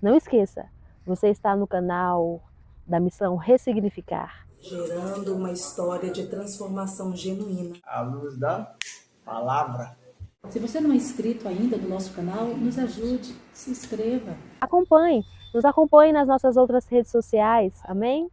Não esqueça, você está no canal da Missão Ressignificar. Gerando uma história de transformação genuína. À luz da palavra. Se você não é inscrito ainda no nosso canal, nos ajude, se inscreva. Nos acompanhe nas nossas outras redes sociais, amém?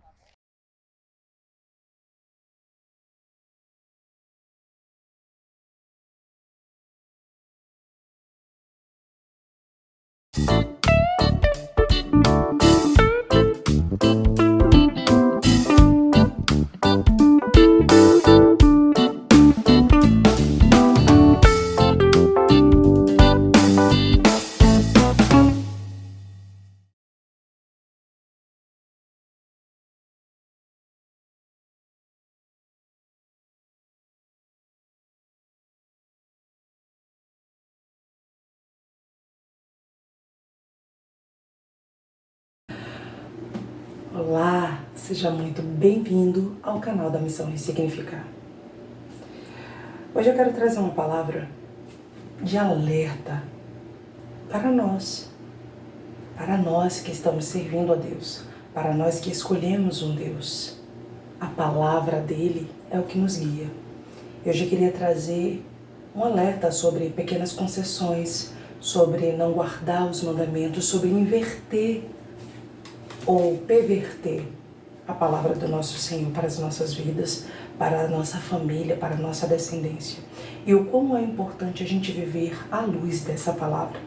Olá, seja muito bem-vindo ao canal da Missão Ressignificar. Hoje eu quero trazer uma palavra de alerta para nós que estamos servindo a Deus, para nós que escolhemos um Deus. A palavra dele é o que nos guia. Eu já queria trazer um alerta sobre pequenas concessões, sobre não guardar os mandamentos, sobre inverter ou perverter a palavra do nosso Senhor para as nossas vidas, para a nossa família, para a nossa descendência. E o como é importante a gente viver à luz dessa palavra.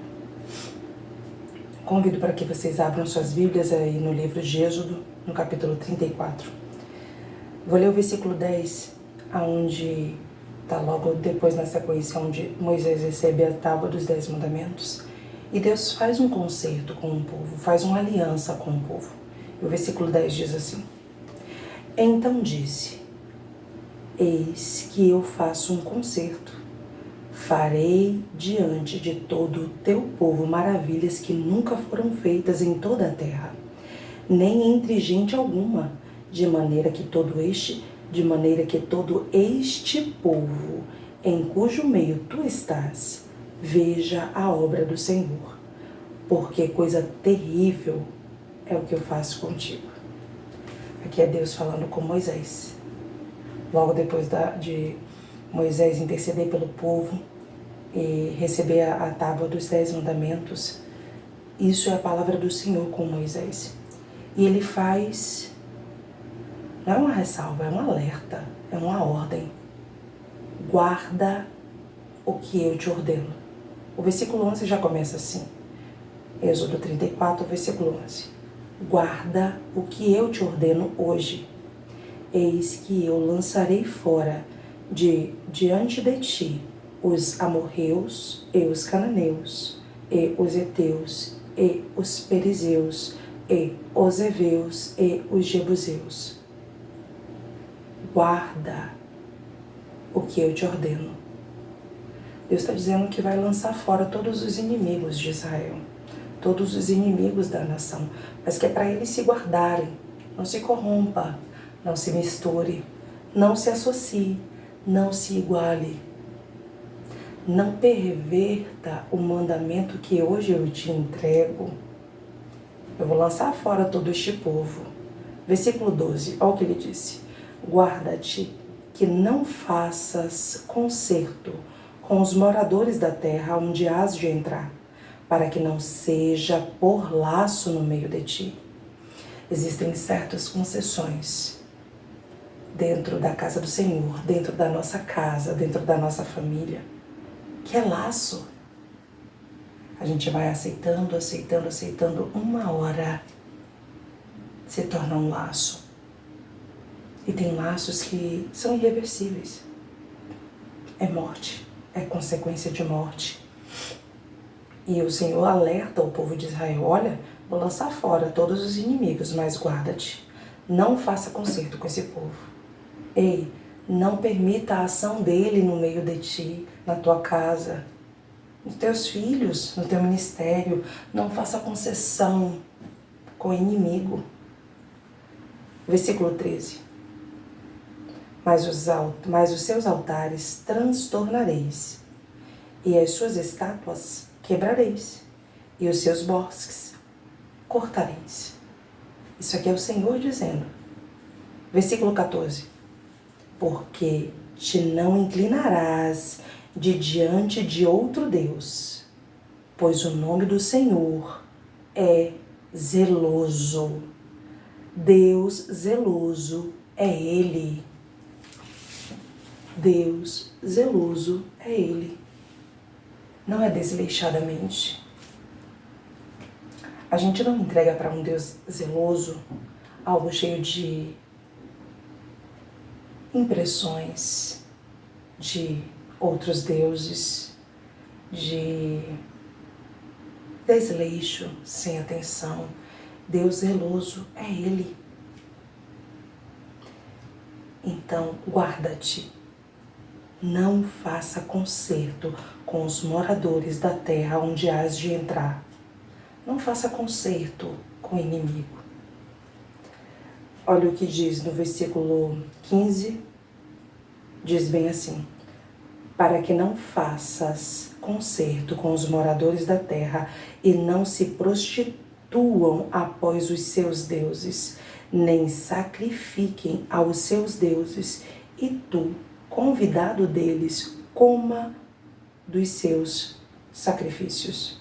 Convido para que vocês abram suas Bíblias aí no livro de Êxodo, no capítulo 34. Vou ler o versículo 10, onde está logo depois na sequência, onde Moisés recebe a tábua dos 10 mandamentos. E Deus faz um concerto com o povo, faz uma aliança com o povo. E o versículo 10 diz assim: Então disse, eis que eu faço um concerto, farei diante de todo o teu povo maravilhas que nunca foram feitas em toda a terra, nem entre gente alguma, de maneira que todo este povo, em cujo meio tu estás, veja a obra do Senhor, porque coisa terrível é o que eu faço contigo. Aqui é Deus falando com Moisés. Logo depois de Moisés interceder pelo povo e receber a tábua dos 10 mandamentos, isso é a palavra do Senhor com Moisés. E ele faz, não é uma ressalva, é um alerta, é uma ordem. Guarda o que eu te ordeno. O versículo 11 já começa assim. Êxodo 34, versículo 11. Guarda o que eu te ordeno hoje. Eis que eu lançarei fora diante de ti os amorreus e os cananeus, e os heteus, e os perizeus, e os heveus, e os jebuseus. Guarda o que eu te ordeno. Deus está dizendo que vai lançar fora todos os inimigos de Israel, todos os inimigos da nação, mas que é para eles se guardarem, não se corrompa, não se misture, não se associe, não se iguale, não perverta o mandamento que hoje eu te entrego. Eu vou lançar fora todo este povo. Versículo 12, olha o que ele disse: guarda-te que não faças concerto com os moradores da terra onde hás de entrar, para que não seja por laço no meio de ti. Existem certas concessões dentro da casa do Senhor, dentro da nossa casa, dentro da nossa família, que é laço. A gente vai aceitando, uma hora se torna um laço. E tem laços que são irreversíveis. É morte, é consequência de morte. E o Senhor alerta o povo de Israel: olha, vou lançar fora todos os inimigos, mas guarda-te. Não faça concerto com esse povo. Ei, não permita a ação dele no meio de ti, na tua casa, nos teus filhos, no teu ministério. Não faça concessão com o inimigo. Versículo 13. Mas os seus altares transtornareis, e as suas estátuas quebrareis, e os seus bosques cortareis. Isso aqui é o Senhor dizendo. Versículo 14. Porque te não inclinarás de diante de outro Deus, pois o nome do Senhor é zeloso. Deus zeloso é Ele. Deus zeloso é Ele. Não é desleixadamente. A gente não entrega para um Deus zeloso algo cheio de impressões de outros deuses, de desleixo, sem atenção. Deus zeloso é Ele. Então, guarda-te. Não faça concerto com os moradores da terra onde hás de entrar. Não faça concerto com o inimigo. Olha o que diz no versículo 15. Diz bem assim: para que não faças concerto com os moradores da terra e não se prostituam após os seus deuses, nem sacrifiquem aos seus deuses, e tu, convidado deles, coma dos seus sacrifícios.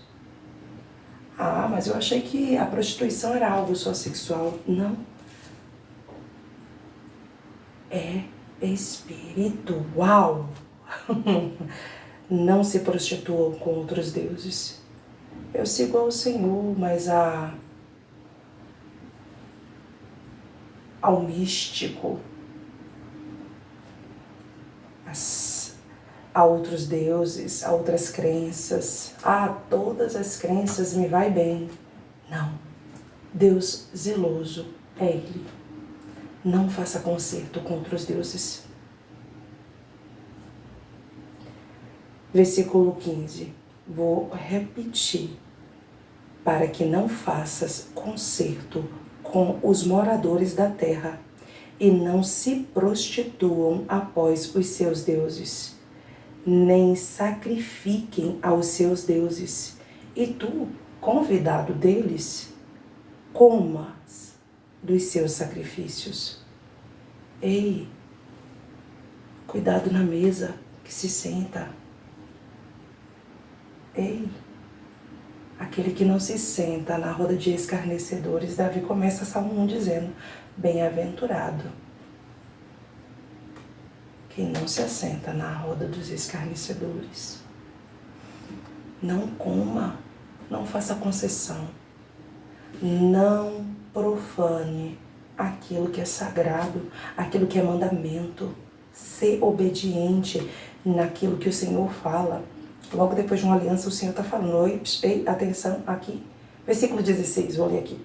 Ah, mas eu achei que a prostituição era algo só sexual. Não. É espiritual. Não se prostituam com outros deuses. Eu sigo ao Senhor, mas ao místico, a outros deuses, a outras crenças. Todas as crenças me vai bem. Não. Deus zeloso é Ele. Não faça concerto com outros deuses. Versículo 15. Vou repetir. Para que não faças concerto com os moradores da terra e não se prostituam após os seus deuses, nem sacrifiquem aos seus deuses, e tu, convidado deles, comas dos seus sacrifícios. Ei, cuidado na mesa que se senta. Ei, aquele que não se senta na roda de escarnecedores. Davi começa Salmo 1 dizendo: bem-aventurado quem não se assenta na roda dos escarnecedores. Não coma, não faça concessão, não profane aquilo que é sagrado, aquilo que é mandamento. Ser obediente naquilo que o Senhor fala. Logo depois de uma aliança, o Senhor está falando: ei, atenção aqui. Versículo 16, vou ler aqui.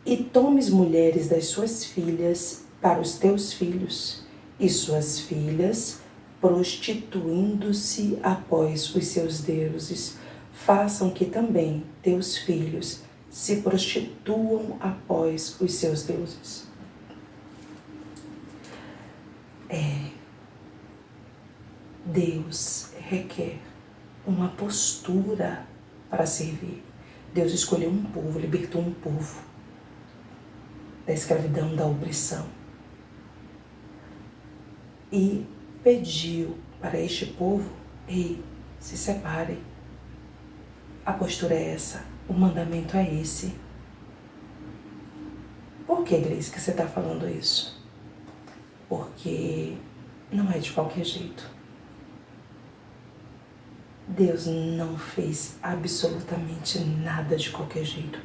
E tomes mulheres das suas filhas para os teus filhos, e suas filhas, prostituindo-se após os seus deuses, façam que também teus filhos se prostituam após os seus deuses. Deus requer uma postura para servir. Deus escolheu um povo, libertou um povo da escravidão, da opressão. E pediu para este povo: ei, se separem. A postura é essa, o mandamento é esse. Por que, Gleice, que você está falando isso? Porque não é de qualquer jeito. Deus não fez absolutamente nada de qualquer jeito.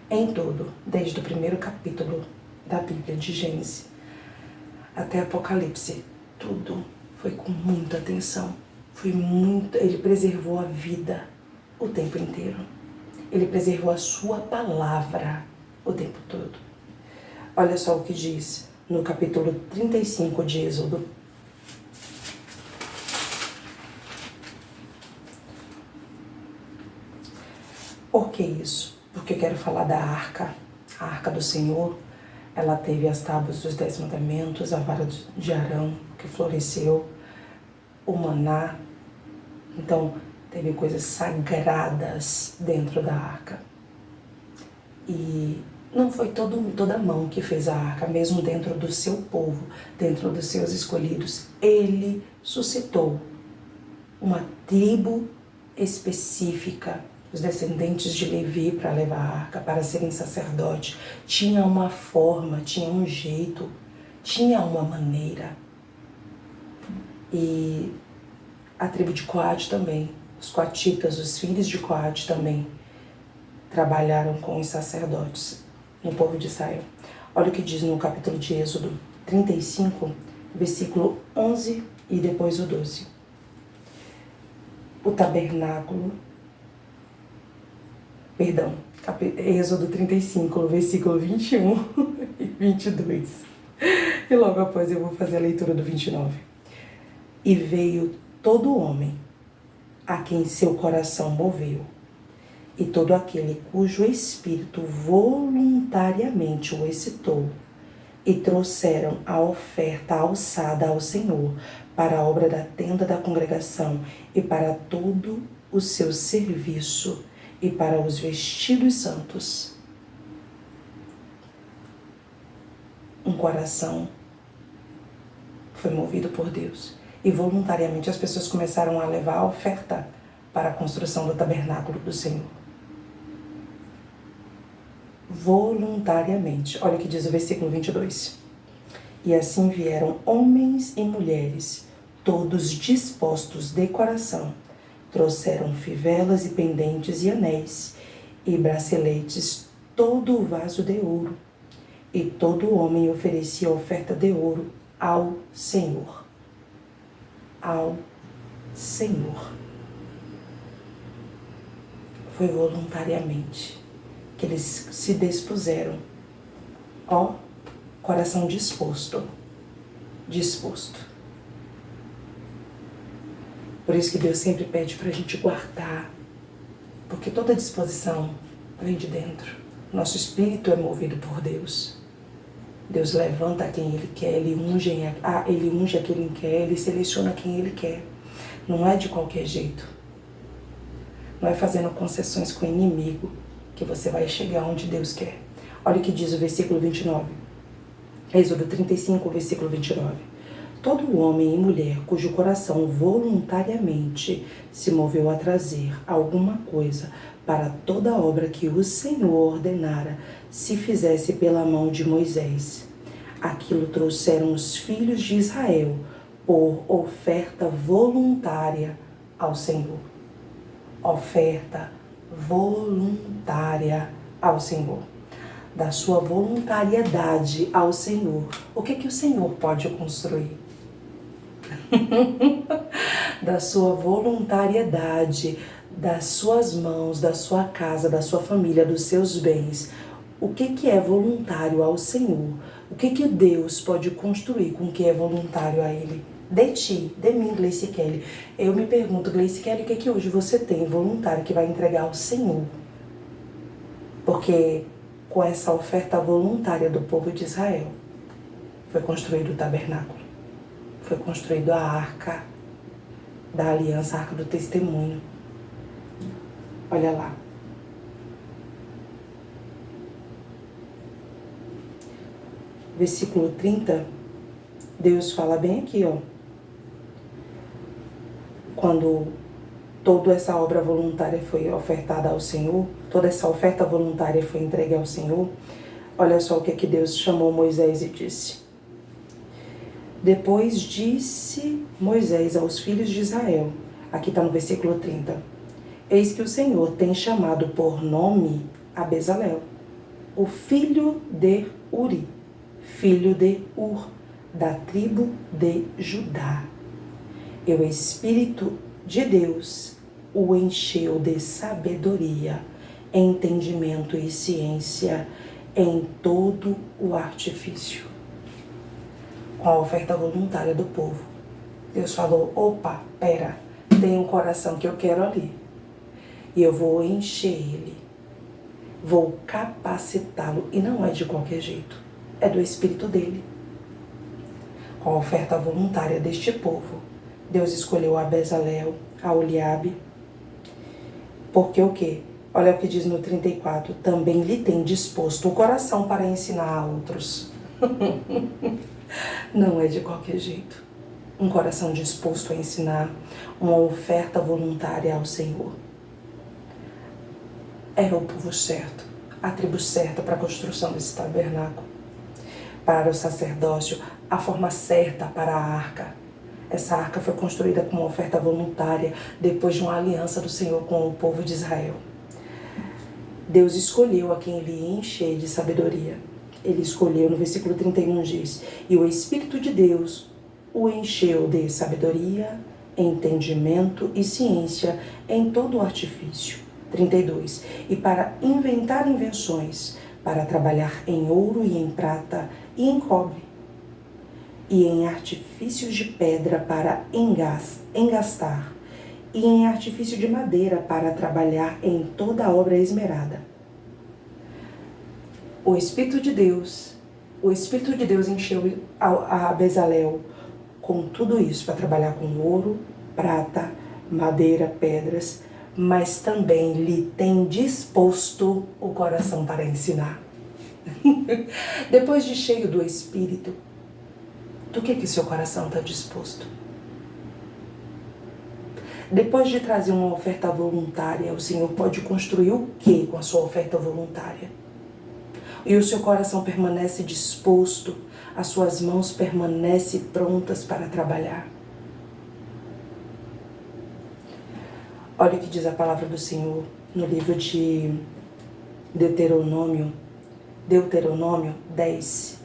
Em tudo, desde o primeiro capítulo da Bíblia, de Gênesis até Apocalipse, tudo foi com muita atenção. Ele preservou a vida o tempo inteiro. Ele preservou a sua palavra o tempo todo. Olha só o que diz no capítulo 35 de Êxodo. Por que isso? Porque eu quero falar da arca. A arca do Senhor, ela teve as tábuas dos 10 mandamentos, a vara de Arão que floresceu, o maná. Então, teve coisas sagradas dentro da arca. E não foi toda a mão que fez a arca, mesmo dentro do seu povo, dentro dos seus escolhidos. Ele suscitou uma tribo específica, os descendentes de Levi, para levar a arca, para serem sacerdotes. Tinha uma forma, tinha um jeito, tinha uma maneira. E a tribo de Coate também, os coatitas, os filhos de Coate também trabalharam com os sacerdotes no povo de Israel. Olha o que diz no capítulo de Êxodo 35, versículo 11 e depois o 12. O tabernáculo, Êxodo 35, versículo 21 e 22. E logo após eu vou fazer a leitura do 29. E veio todo homem a quem seu coração moveu, e todo aquele cujo espírito voluntariamente o excitou, e trouxeram a oferta alçada ao Senhor para a obra da tenda da congregação e para todo o seu serviço e para os vestidos santos. Um coração foi movido por Deus e voluntariamente as pessoas começaram a levar a oferta para a construção do tabernáculo do Senhor. Voluntariamente. Olha o que diz o versículo 22. E assim vieram homens e mulheres, todos dispostos de coração. Trouxeram fivelas e pendentes e anéis e braceletes, todo o vaso de ouro. E todo homem oferecia oferta de ouro ao Senhor. Ao Senhor. Foi voluntariamente que eles se dispuseram. Ó, coração disposto. Disposto. Por isso que Deus sempre pede para a gente guardar. Porque toda disposição vem de dentro. Nosso espírito é movido por Deus. Deus levanta quem Ele quer, Ele unge a quem Ele quer, Ele seleciona quem Ele quer. Não é de qualquer jeito. Não é fazendo concessões com o inimigo que você vai chegar onde Deus quer. Olha o que diz o versículo 29. Êxodo 35, versículo 29. Todo homem e mulher cujo coração voluntariamente se moveu a trazer alguma coisa para toda a obra que o Senhor ordenara se fizesse pela mão de Moisés. Aquilo trouxeram os filhos de Israel por oferta voluntária ao Senhor. Oferta voluntária ao Senhor. Da sua voluntariedade ao Senhor. O que o Senhor pode construir? Da sua voluntariedade, das suas mãos, da sua casa, da sua família, dos seus bens. O que é voluntário ao Senhor? O que Deus pode construir com o que é voluntário a Ele? De ti, de mim, Gleice Kelly. Eu me pergunto, Gleice Kelly, o que hoje você tem voluntário que vai entregar ao Senhor? Porque com essa oferta voluntária do povo de Israel, foi construído o tabernáculo. Foi construído a arca da aliança, a arca do testemunho. Olha lá. Versículo 30, Deus fala bem aqui, ó. Quando toda essa obra voluntária foi ofertada ao Senhor, toda essa oferta voluntária foi entregue ao Senhor, olha só o que Deus chamou Moisés e disse. Depois disse Moisés aos filhos de Israel, aqui está no versículo 30, eis que o Senhor tem chamado por nome a Bezalel, o filho de Uri, filho de Ur, da tribo de Judá. E o Espírito de Deus o encheu de sabedoria, entendimento e ciência em todo o artifício. Com a oferta voluntária do povo, Deus falou, opa, pera, tem um coração que eu quero ali. E eu vou encher ele, vou capacitá-lo. E não é de qualquer jeito, é do Espírito dele. Com a oferta voluntária deste povo, Deus escolheu a Bezalel, a Oliabe, porque o quê? Olha o que diz no 34, também lhe tem disposto o coração para ensinar a outros. Não é de qualquer jeito. Um coração disposto a ensinar, uma oferta voluntária ao Senhor. Era o povo certo, a tribo certa para a construção desse tabernáculo. Para o sacerdócio, a forma certa para a arca. Essa arca foi construída com uma oferta voluntária depois de uma aliança do Senhor com o povo de Israel. Deus escolheu a quem ele ia encher de sabedoria. Ele escolheu, no versículo 31 diz, e o Espírito de Deus o encheu de sabedoria, entendimento e ciência em todo o artifício. 32. E para inventar invenções, para trabalhar em ouro e em prata e em cobre, e em artifícios de pedra para engastar, e em artifício de madeira para trabalhar em toda a obra esmerada. O Espírito de Deus encheu a Bezalel com tudo isso, para trabalhar com ouro, prata, madeira, pedras, mas também lhe tem disposto o coração para ensinar. Depois de cheio do Espírito, do que seu coração está disposto? Depois de trazer uma oferta voluntária, o Senhor pode construir o que com a sua oferta voluntária? E o seu coração permanece disposto, as suas mãos permanecem prontas para trabalhar. Olha o que diz a palavra do Senhor no livro de Deuteronômio 10.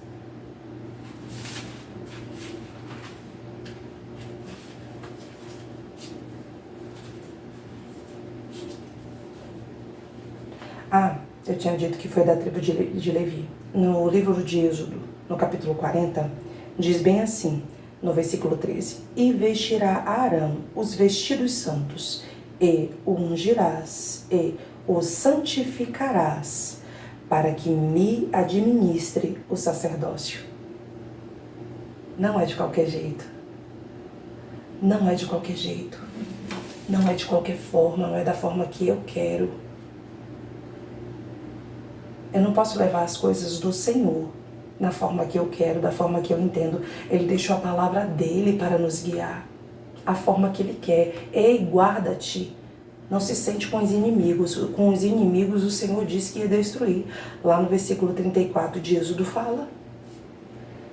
Eu tinha dito que foi da tribo de Levi. No livro de Êxodo, no capítulo 40, diz bem assim, no versículo 13, e vestirá Arão os vestidos santos, e o ungirás, e o santificarás, para que me administre o sacerdócio. Não é de qualquer jeito. Não é de qualquer jeito. Não é de qualquer forma, não é da forma que eu quero. Eu não posso levar as coisas do Senhor na forma que eu quero, da forma que eu entendo. Ele deixou a palavra dele para nos guiar, a forma que ele quer. Ei, guarda-te. Não se sente com os inimigos. Com os inimigos o Senhor disse que ia destruir. Lá no versículo 34 de Êxodo fala.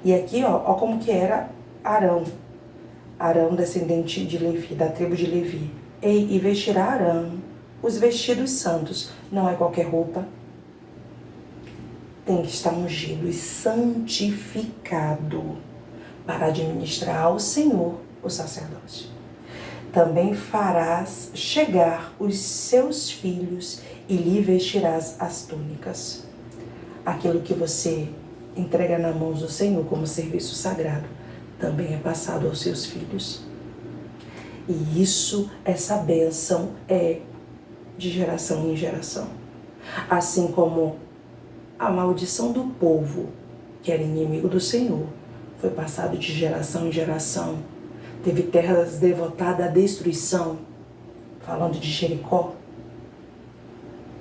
E aqui, ó como que era Arão. Arão, descendente de Levi, da tribo de Levi. Ei, e vestirá Arão os vestidos santos. Não é qualquer roupa. Tem que estar ungido e santificado para administrar ao Senhor o sacerdócio. Também farás chegar os seus filhos e lhe vestirás as túnicas. Aquilo que você entrega na mão do Senhor como serviço sagrado, também é passado aos seus filhos. E essa bênção é de geração em geração. Assim como a maldição do povo, que era inimigo do Senhor, foi passado de geração em geração. Teve terras devotadas à destruição, falando de Jericó.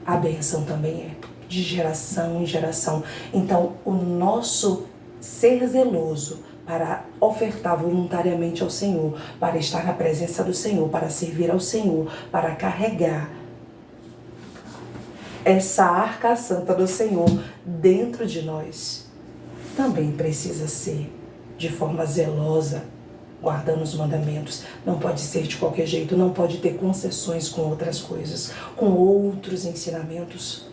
A bênção também é de geração em geração. Então, o nosso ser zeloso para ofertar voluntariamente ao Senhor, para estar na presença do Senhor, para servir ao Senhor, para carregar essa arca santa do Senhor dentro de nós, também precisa ser de forma zelosa, guardando os mandamentos. Não pode ser de qualquer jeito, não pode ter concessões com outras coisas, com outros ensinamentos,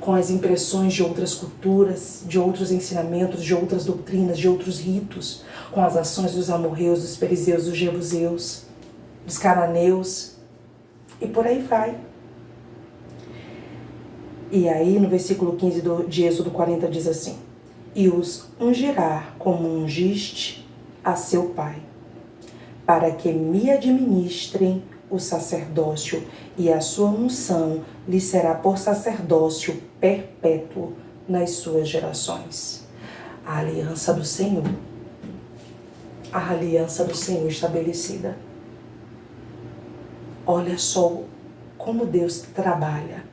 com as impressões de outras culturas, de outros ensinamentos, de outras doutrinas, de outros ritos, com as ações dos amorreus, dos perizeus, dos jebuseus, dos cananeus, e por aí vai. E aí, no versículo 15 de Êxodo 40 diz assim, e os ungirá como ungiste a seu pai, para que me administrem o sacerdócio, e a sua unção lhe será por sacerdócio perpétuo nas suas gerações. A aliança do Senhor. a aliança do Senhor estabelecida. Olha só como Deus trabalha.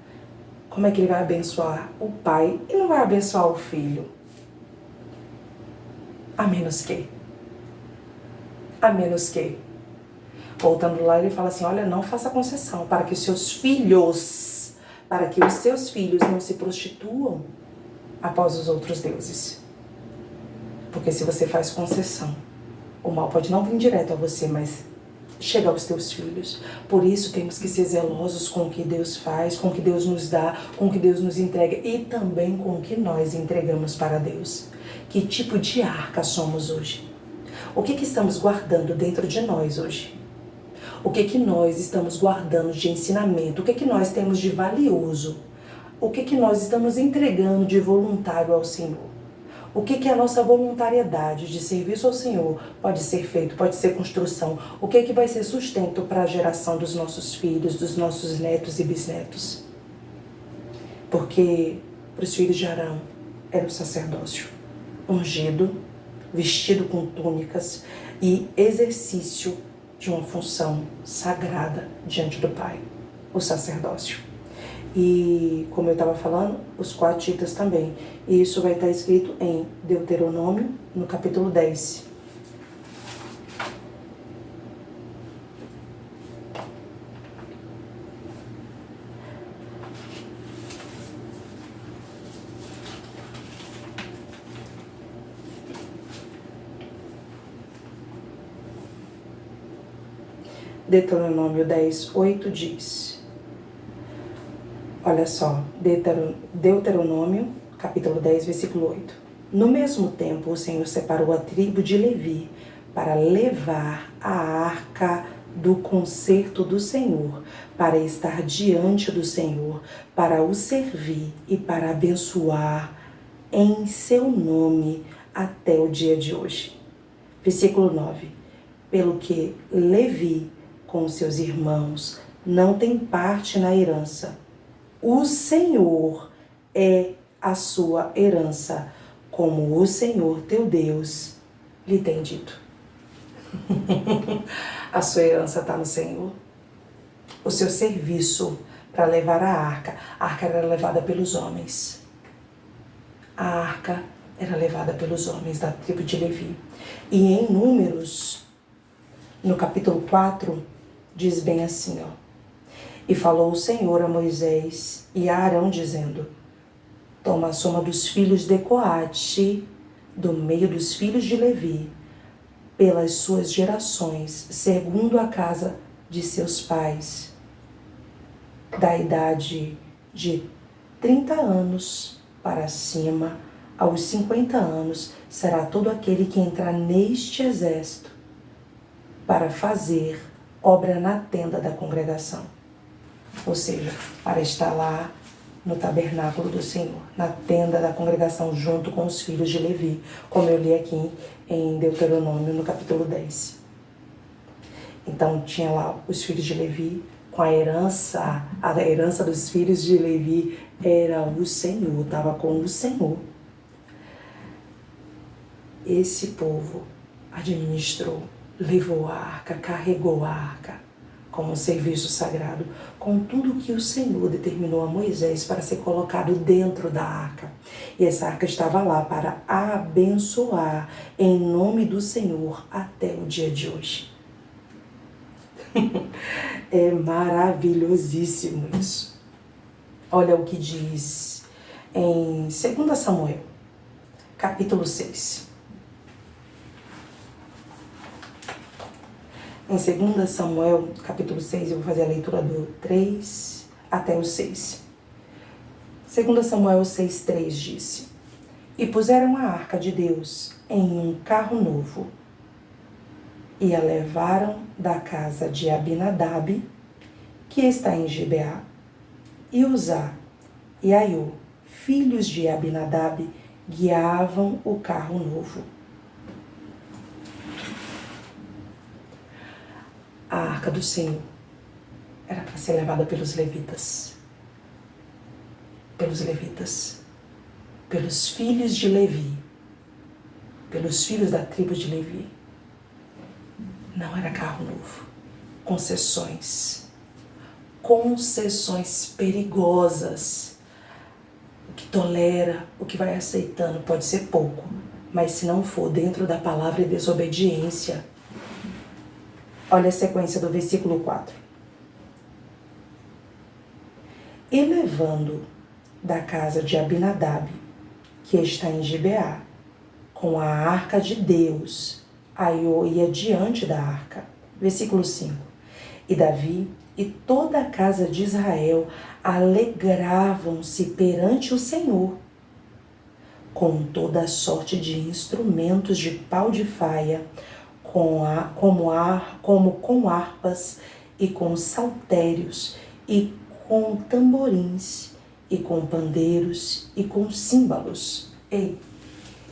Como é que Ele vai abençoar o pai e não vai abençoar o filho? A menos que. Voltando lá, Ele fala assim, olha, não faça concessão para que os seus filhos não se prostituam após os outros deuses. Porque se você faz concessão, o mal pode não vir direto a você, mas chega aos teus filhos. Por isso temos que ser zelosos com o que Deus faz, com o que Deus nos dá, com o que Deus nos entrega e também com o que nós entregamos para Deus. Que tipo de arca somos hoje? O que estamos guardando dentro de nós hoje? O que nós estamos guardando de ensinamento? O que nós temos de valioso? O que nós estamos entregando de voluntário ao Senhor? O que a nossa voluntariedade de serviço ao Senhor pode ser feito, pode ser construção? O que vai ser sustento para a geração dos nossos filhos, dos nossos netos e bisnetos? Porque para os filhos de Arão era o sacerdócio, ungido, vestido com túnicas e exercício de uma função sagrada diante do Pai, o sacerdócio. E, como eu estava falando, os coatitas também. E isso vai estar escrito em Deuteronômio, no capítulo 10. Deuteronômio 10, 8 diz... Olha só, Deuteronômio, capítulo 10, versículo 8. No mesmo tempo, o Senhor separou a tribo de Levi para levar a arca do concerto do Senhor, para estar diante do Senhor, para o servir e para abençoar em seu nome até o dia de hoje. Versículo 9. Pelo que Levi, com seus irmãos, não tem parte na herança. O Senhor é a sua herança, como o Senhor teu Deus lhe tem dito. A sua herança está no Senhor. O seu serviço para levar a arca era levada pelos homens. A arca era levada pelos homens da tribo de Levi. E em Números, no capítulo 4, diz bem assim, ó. E falou o Senhor a Moisés e a Arão, dizendo: toma a soma dos filhos de Coate, do meio dos filhos de Levi, pelas suas gerações, segundo a casa de seus pais, da idade de 30 anos para cima, aos 50 anos, será todo aquele que entrar neste exército para fazer obra na tenda da congregação. Ou seja, para estar lá no tabernáculo do Senhor, na tenda da congregação, junto com os filhos de Levi, como eu li aqui em Deuteronômio, no capítulo 10. Então, tinha lá os filhos de Levi, com a herança dos filhos de Levi era o Senhor, estava com o Senhor. Esse povo administrou, levou a arca, carregou a arca, como um serviço sagrado, com tudo que o Senhor determinou a Moisés para ser colocado dentro da arca. E essa arca estava lá para abençoar em nome do Senhor até o dia de hoje. É maravilhosíssimo isso. Olha o que diz em 2 Samuel, capítulo 6. Em 2 Samuel, capítulo 6, eu vou fazer a leitura do 3 até o 6. 2 Samuel 6:3 disse: E puseram a arca de Deus em um carro novo, e a levaram da casa de Abinadab, que está em Gibeá, e Uzá e Aiô, filhos de Abinadab, guiavam o carro novo. A arca do Senhor era para ser levada pelos levitas. Pelos levitas. Pelos filhos de Levi. Pelos filhos da tribo de Levi. Não era carro novo. Concessões. Concessões perigosas. O que tolera, o que vai aceitando, pode ser pouco. Mas se não for dentro da palavra e desobediência. Olha a sequência do versículo 4. E levando da casa de Abinadab, que está em Gibeá, com a arca de Deus, aí eu ia diante da arca. Versículo 5. E Davi e toda a casa de Israel alegravam-se perante o Senhor, com toda a sorte de instrumentos de pau de faia, como com harpas e com saltérios, e com tamborins, e com pandeiros, e com símbolos. Ei,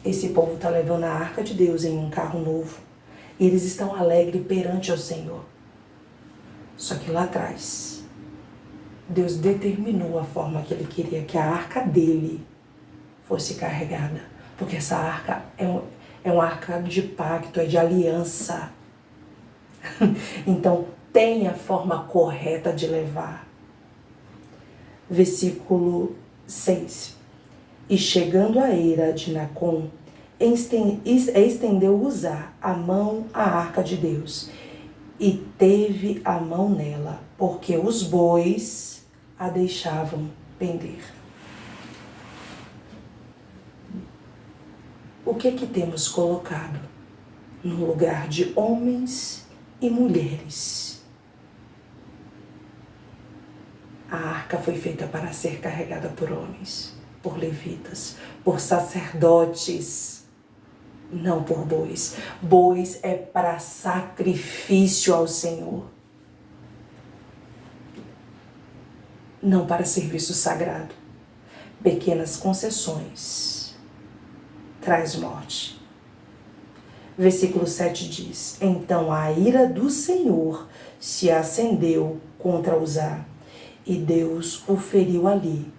esse povo está levando a arca de Deus em um carro novo. E eles estão alegres perante o Senhor. Só que lá atrás, Deus determinou a forma que Ele queria que a arca dele fosse carregada. Porque essa arca é uma arca de pacto, é de aliança. Então, tem a forma correta de levar. Versículo 6. E chegando à eira de Nacon, estendeu Uzá a mão à arca de Deus, e teve a mão nela, porque os bois a deixavam pender. O que temos colocado no lugar de homens e mulheres? A arca foi feita para ser carregada por homens, por levitas, por sacerdotes, não por bois. Bois é para sacrifício ao Senhor, não para serviço sagrado. Pequenas concessões traz morte. Versículo 7 diz: Então a ira do Senhor se acendeu contra Uzá, e Deus o feriu ali,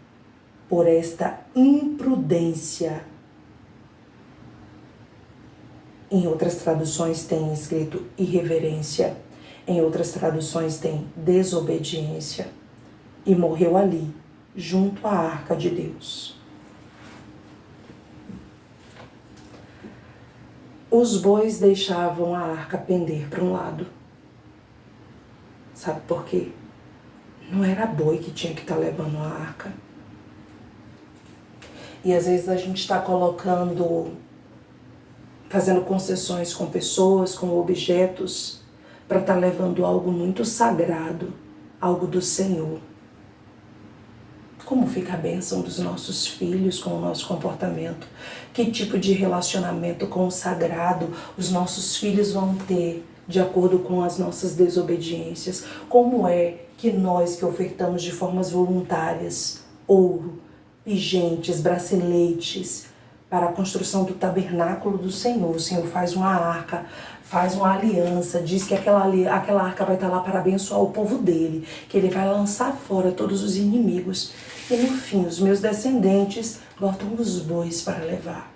por esta imprudência. Em outras traduções tem escrito irreverência, em outras traduções tem desobediência, e morreu ali, junto à arca de Deus. Os bois deixavam a arca pender para um lado. Sabe por quê? Não era boi que tinha que estar levando a arca. E às vezes a gente está fazendo concessões com pessoas, com objetos, para estar levando algo muito sagrado, algo do Senhor. Como fica a bênção dos nossos filhos com o nosso comportamento? Que tipo de relacionamento com o sagrado os nossos filhos vão ter de acordo com as nossas desobediências? Como é que nós que ofertamos de formas voluntárias ouro, pingentes, braceletes para a construção do tabernáculo do Senhor, o Senhor faz uma arca, faz uma aliança, diz que aquela arca vai estar lá para abençoar o povo dele, que ele vai lançar fora todos os inimigos. E no fim, os meus descendentes botam os bois para levar.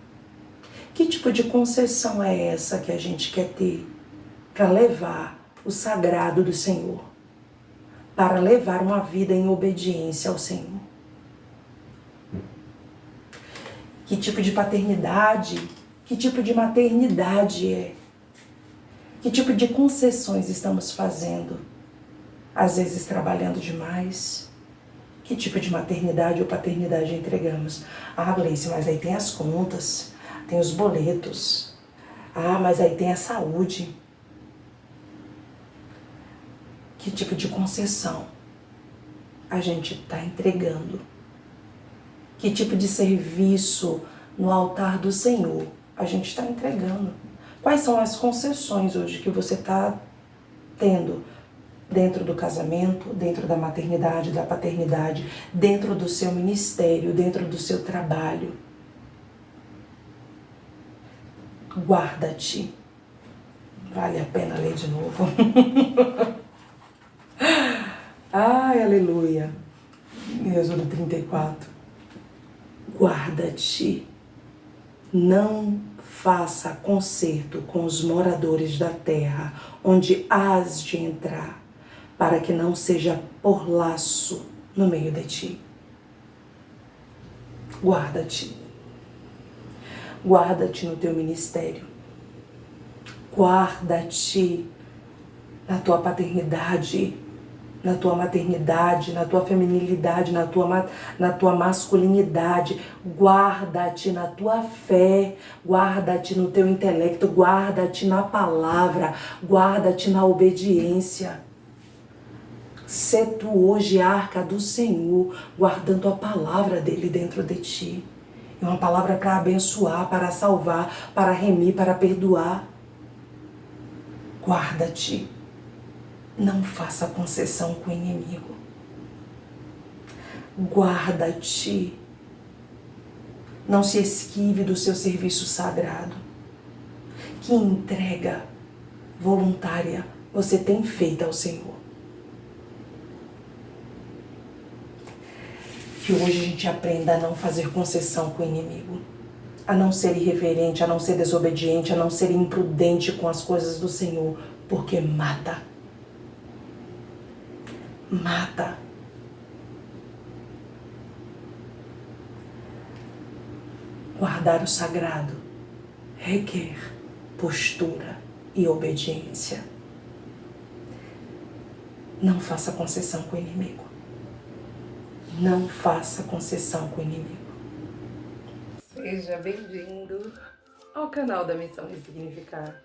Que tipo de concessão é essa que a gente quer ter para levar o sagrado do Senhor? Para levar uma vida em obediência ao Senhor? Que tipo de paternidade, que tipo de maternidade é? Que tipo de concessões estamos fazendo? Às vezes trabalhando demais. Que tipo de maternidade ou paternidade entregamos? Ah, Gleice, mas aí tem as contas, tem os boletos. Ah, mas aí tem a saúde. Que tipo de concessão a gente está entregando? Que tipo de serviço no altar do Senhor a gente está entregando? Quais são as concessões hoje que você está tendo dentro do casamento, dentro da maternidade, da paternidade, dentro do seu ministério, dentro do seu trabalho? Guarda-te. Vale a pena ler de novo. Ai, aleluia. Êxodo 34. Guarda-te. Não faça concerto com os moradores da terra, onde hás de entrar, para que não seja por laço no meio de ti. Guarda-te. Guarda-te no teu ministério. Guarda-te na tua paternidade, na tua maternidade, na tua feminilidade, na tua masculinidade. Guarda-te na tua fé, guarda-te no teu intelecto, guarda-te na palavra, guarda-te na obediência. Sê tu hoje a arca do Senhor, guardando a palavra dele dentro de ti. É uma palavra para abençoar, para salvar, para remir, para perdoar. Guarda-te. Não faça concessão com o inimigo. Guarda-te. Não se esquive do seu serviço sagrado. Que entrega voluntária você tem feito ao Senhor? Que hoje a gente aprenda a não fazer concessão com o inimigo, a não ser irreverente, a não ser desobediente, a não ser imprudente com as coisas do Senhor, porque mata. Mata. Guardar o sagrado requer postura e obediência. Não faça concessão com o inimigo. Não faça concessão com o inimigo. Seja bem-vindo ao canal da Missão Ressignificar,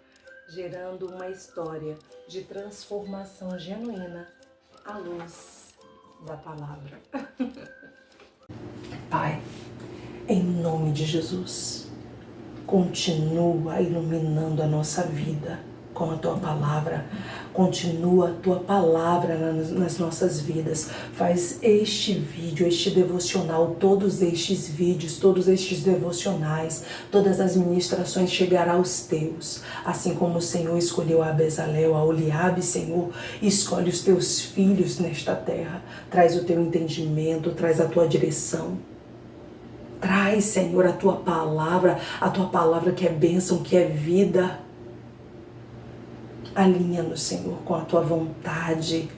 gerando uma história de transformação genuína à luz da palavra. Pai, em nome de Jesus, continua iluminando a nossa vida com a Tua palavra. Continua a Tua palavra nas nossas vidas. Faz este vídeo, este devocional, todos estes vídeos, todos estes devocionais, todas as ministrações chegarão aos Teus. Assim como o Senhor escolheu a Bezalel, a Oliabe, Senhor, escolhe os Teus filhos nesta terra. Traz o Teu entendimento, traz a Tua direção. Traz, Senhor, a Tua palavra que é bênção, que é vida. Alinha-nos, Senhor, com a Tua vontade.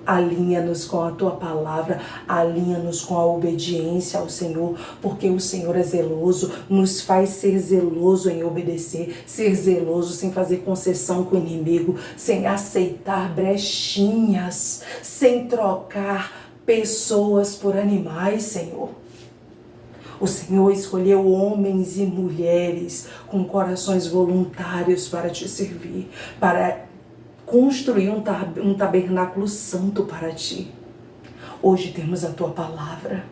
Alinha-nos com a Tua palavra. Alinha-nos com a obediência ao Senhor, porque o Senhor é zeloso. Nos faz ser zeloso em obedecer, ser zeloso sem fazer concessão com o inimigo, sem aceitar brechinhas, sem trocar pessoas por animais, Senhor. O Senhor escolheu homens e mulheres com corações voluntários para Te servir, para construir um tabernáculo santo para Ti. Hoje temos a Tua palavra.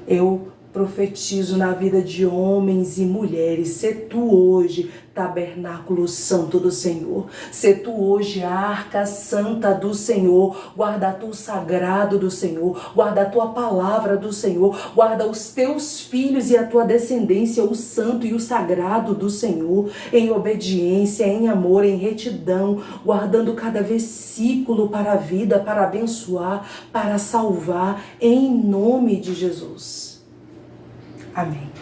Eu profetizo na vida de homens e mulheres. Sê Tu hoje tabernáculo santo do Senhor. Sê Tu hoje a arca santa do Senhor. Guarda Tu o sagrado do Senhor. Guarda a Tua palavra do Senhor. Guarda os Teus filhos e a Tua descendência, o santo e o sagrado do Senhor, em obediência, em amor, em retidão, guardando cada versículo para a vida, para abençoar, para salvar, em nome de Jesus. Amém.